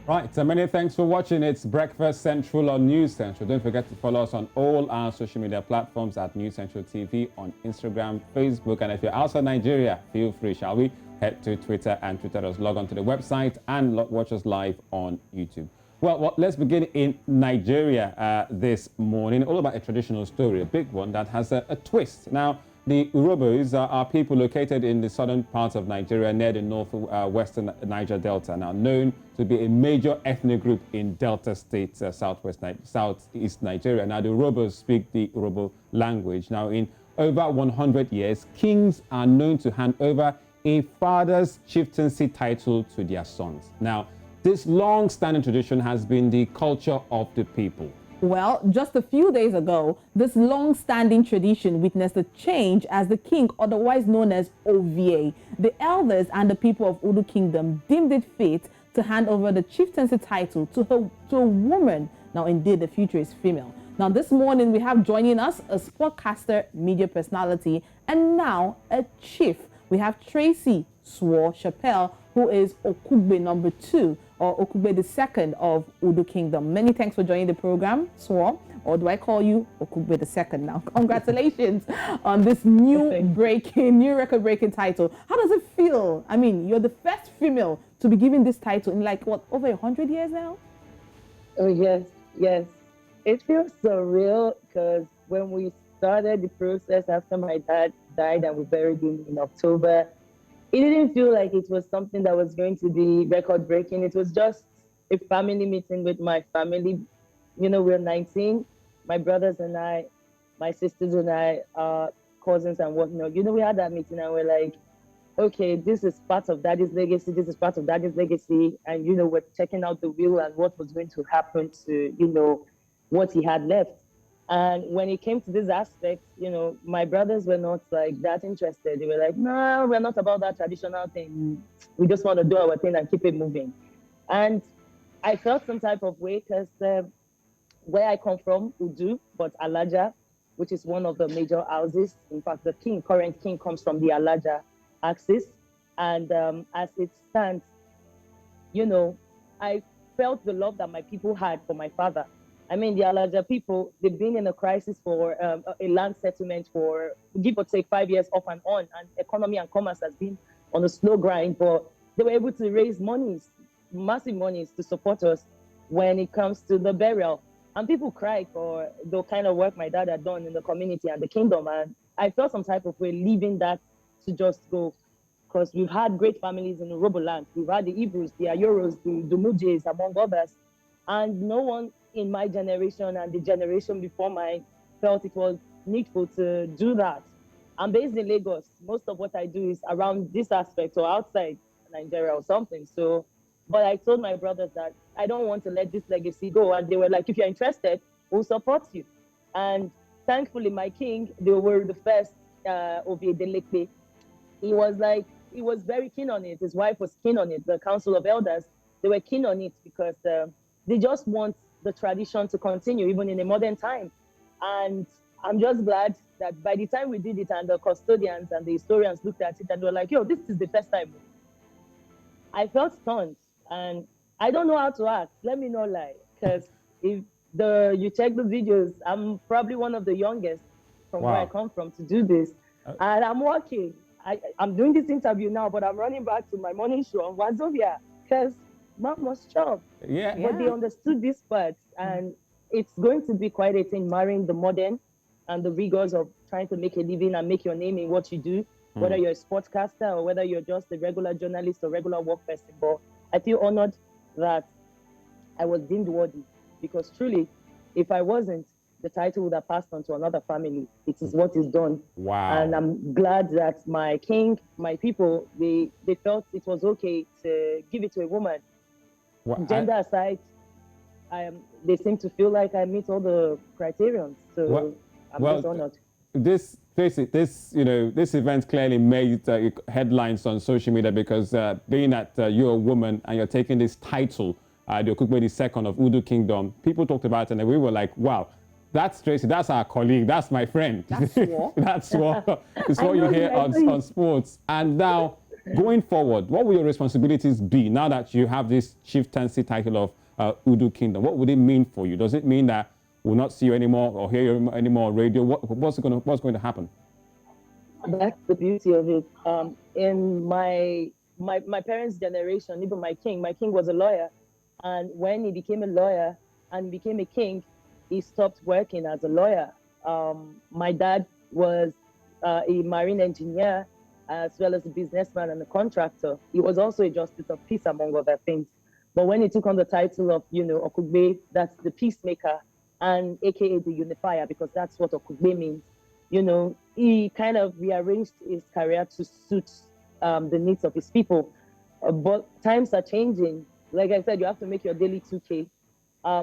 Right, so many thanks for watching. It's Breakfast Central on News Central. Don't forget to follow us on all our social media platforms at News Central TV on Instagram, Facebook, and if you're outside Nigeria, feel free, shall we? Head to Twitter and Twitter us, log on to the website and watch us live on YouTube. Well, let's begin in Nigeria this morning. All about a traditional story, a big one that has a twist. Now, the Urhobos are people located in the southern parts of Nigeria near the northwestern Niger Delta, now known to be a major ethnic group in Delta State, southeast Nigeria. Now, the Urhobos speak the Urhobo language. Now, in over 100 years, kings are known to hand over a father's chieftaincy title to their sons. Now, this long-standing tradition has been the culture of the people. Well, just a few days ago, this long-standing tradition witnessed a change as the king, otherwise known as OVA, the elders and the people of Udu Kingdom deemed it fit to hand over the chieftaincy title to a woman. Now, indeed, the future is female. Now, this morning, we have joining us a sportcaster, media personality, and now a chief. We have Tracy Swore Chappelle, who is Okugbe number 2, or Okugbe the second of Udu Kingdom. Many thanks for joining the program, Swore, or do I call you Okugbe the second now? Congratulations on this new record-breaking title. How does it feel? I mean, you're the first female to be given this title in like, what, over 100 years now? Oh, yes. It feels surreal because when we started the process after my dad died and we buried him in October, it didn't feel like it was something that was going to be record-breaking. It was just a family meeting with my family. You know, we're 19, my brothers and I, my sisters and I, cousins and whatnot. You know, we had that meeting and we're like, okay, this is part of daddy's legacy, this is part of daddy's legacy. And, you know, we're checking out the will and what was going to happen to, you know, what he had left. And when it came to this aspect, you know, my brothers were not like that interested. They were like, no, we're not about that traditional thing. We just want to do our thing and keep it moving. And I felt some type of way because where I come from, Udu, but Alaja, which is one of the major houses. In fact, the current king comes from the Alaja axis. And as it stands, you know, I felt the love that my people had for my father. I mean, the Alaja people, they've been in a crisis for a land settlement for, give or take, 5 years off and on, and economy and commerce has been on a slow grind, but they were able to raise monies, massive monies to support us when it comes to the burial. And people cry for the kind of work my dad had done in the community and the kingdom, and I felt some type of way leaving that to just go, because we've had great families in the Urhobo land. We've had the Hebrews, the Ayoros, the Mujes, among others, and no one in my generation and the generation before mine felt it was needful to do that. I'm based in Lagos. Most of what I do is around this aspect or outside Nigeria or something. So, but I told my brothers that I don't want to let this legacy go. And they were like, if you're interested, we'll support you. And thankfully, my king, they were the first Ovidelekpe. He was very keen on it. His wife was keen on it. The Council of Elders, they were keen on it because they just want the tradition to continue even in a modern time. And I'm just glad that by the time we did it and the custodians and the historians looked at it and were like, yo, this is the first time. I felt stunned and I don't know how to act. Let me not lie, because if you check the videos, I'm probably one of the youngest from where I come from to do this. And I'm working. I'm doing this interview now, but I'm running back to my morning show on Wazobia because mom must chop. But they understood this part, and it's going to be quite a thing, marrying the modern and the rigors of trying to make a living and make your name in what you do, whether you're a sportscaster or whether you're just a regular journalist or regular work person. But I feel honored that I was deemed worthy, because truly, if I wasn't, the title would have passed on to another family. It is what is done. Wow. And I'm glad that my king, my people, they felt it was okay to give it to a woman. Gender aside, they seem to feel like I meet all the criterions. So I'm just honored. This event clearly made headlines on social media because being that you're a woman and you're taking this title, the Okugbe II of Udu Kingdom, people talked about it and we were like, wow, that's Tracy, that's our colleague, that's my friend. That's what? That's what. It's what you hear on sports. And now Going forward, what will your responsibilities be now that you have this chieftaincy title of Udu Kingdom? What would it mean for you? Does it mean that we'll not see you anymore or hear you anymore on radio? What's going to happen? That's the beauty of it. In my parents' generation, even my king was a lawyer. And when he became a lawyer and became a king, he stopped working as a lawyer. My dad was a marine engineer, as well as a businessman and a contractor. He was also a justice of peace, among other things. But when he took on the title of, Okugbe, that's the peacemaker, and AKA the unifier, because that's what Okugbe means, he kind of rearranged his career to suit the needs of his people. But times are changing. Like I said, you have to make your daily 2K.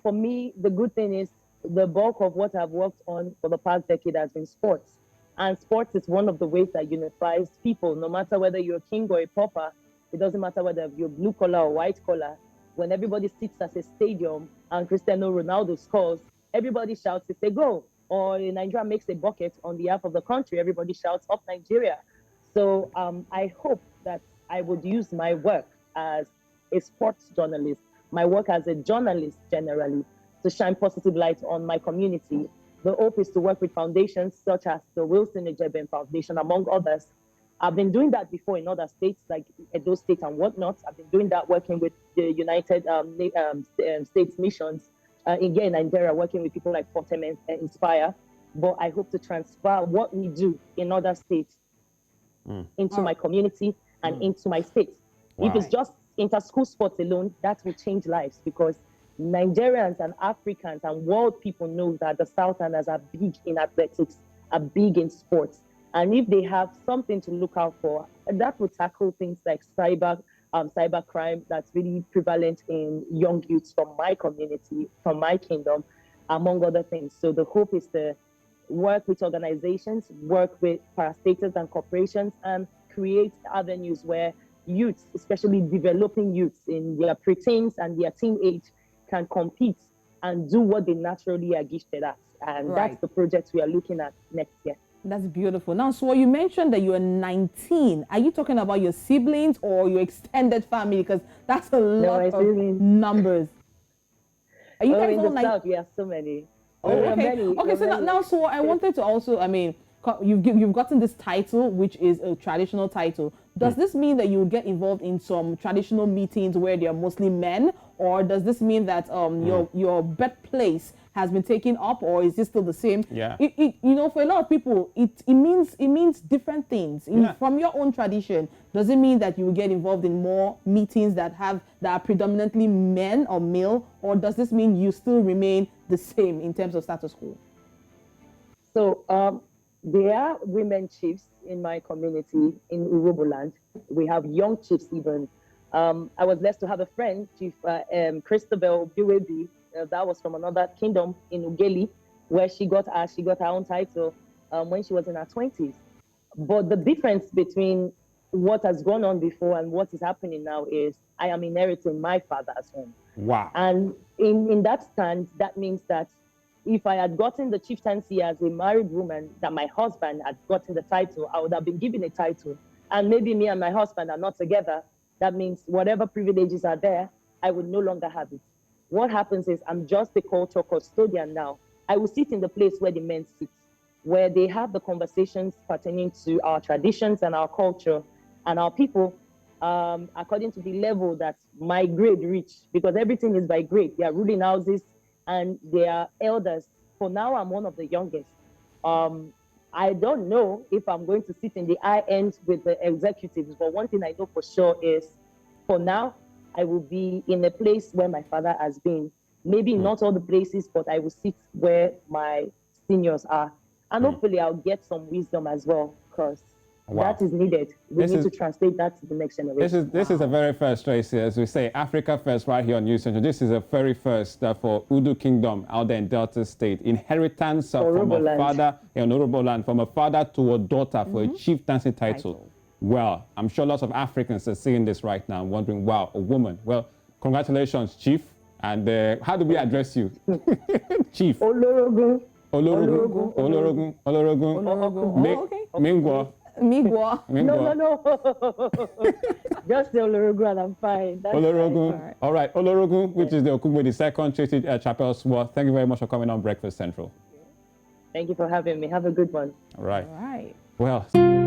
For me, the good thing is the bulk of what I've worked on for the past decade has been sports. And sports is one of the ways that unifies people, no matter whether you're a king or a pauper. It doesn't matter whether you're blue collar or white collar. When everybody sits at a stadium and Cristiano Ronaldo scores, everybody shouts, it's a goal. Or Nigeria makes a bucket on behalf of the country, everybody shouts, up Nigeria. So I hope that I would use my work as a sports journalist, my work as a journalist generally, to shine positive light on my community. The hope is to work with foundations such as the Wilson Ejeben Foundation, among others. I've been doing that before in other states, like Edo State and whatnot. I've been doing that working with the United States missions here in Nigeria, working with people like Fortem and Inspire. But I hope to transfer what we do in other states into my community and into my state. Wow. If it's just inter-school sports alone, that will change lives, because Nigerians and Africans and world people know that the Southerners are big in athletics, are big in sports. And if they have something to look out for, that will tackle things like cyber crime that's really prevalent in young youths from my community, from my kingdom, among other things. So the hope is to work with organizations, work with parastatals and corporations, and create avenues where youths, especially developing youths in their preteens and their teen age, can compete and do what they naturally are gifted at. And that's the project we are looking at next year. That's beautiful. Now, so you mentioned that you are 19. Are you talking about your siblings or your extended family? Because that's a lot of numbers. Are you guys in all the South, we have so many. Oh, okay. Okay, so now, so I wanted to also, you've gotten this title, which is a traditional title. Does this mean that you will get involved in some traditional meetings where they are mostly men, or does this mean that your birthplace has been taken up, or is this still the same? Yeah. For a lot of people, it means different things. From your own tradition, does it mean that you will get involved in more meetings that are predominantly men or male, or does this mean you still remain the same in terms of status quo? So there are women chiefs in my community in Uroboland. We have young chiefs even. I was blessed to have a friend, Chief Christabel Biwebi, that was from another kingdom in Ugeli, where she got her own title when she was in her 20s. But the difference between what has gone on before and what is happening now is I am inheriting my father's home. Wow. And in that stand, that means that if I had gotten the chieftaincy as a married woman, that my husband had gotten the title, I would have been given a title. And maybe me and my husband are not together. That means whatever privileges are there, I would no longer have it. What happens is I'm just a culture custodian now. I will sit in the place where the men sit, where they have the conversations pertaining to our traditions and our culture and our people, according to the level that my grade reached, because everything is by grade. They are ruling houses and they are elders. For now, I'm one of the youngest. I don't know if I'm going to sit in the high end with the executives, but one thing I know for sure is, for now, I will be in a place where my father has been. Maybe not all the places, but I will sit where my seniors are. And hopefully I'll get some wisdom as well, because that is needed. We need to translate that to the next generation. This is a very first, Tracy. As we say, Africa first right here on News Central. This is a very first for Udu Kingdom out there in Delta State. Inheritance from a father in Uroboland, from a father to a daughter for a chieftaincy title. Well, I'm sure lots of Africans are seeing this right now and wondering, wow, a woman. Well, congratulations, Chief. And how do we address you? Chief. Olorogun. Olorogun. Olorogun. Olorogun. Oh, okay. Mingwa. Migwa. No. Just the Olorogun and I'm fine. That's Olorogun. fine. All right, Olorogun, which is the Okugwe, the second Tracy Chapel Swore. Thank you very much for coming on Breakfast Central. Thank you for having me. Have a good one. All right. All right. Well.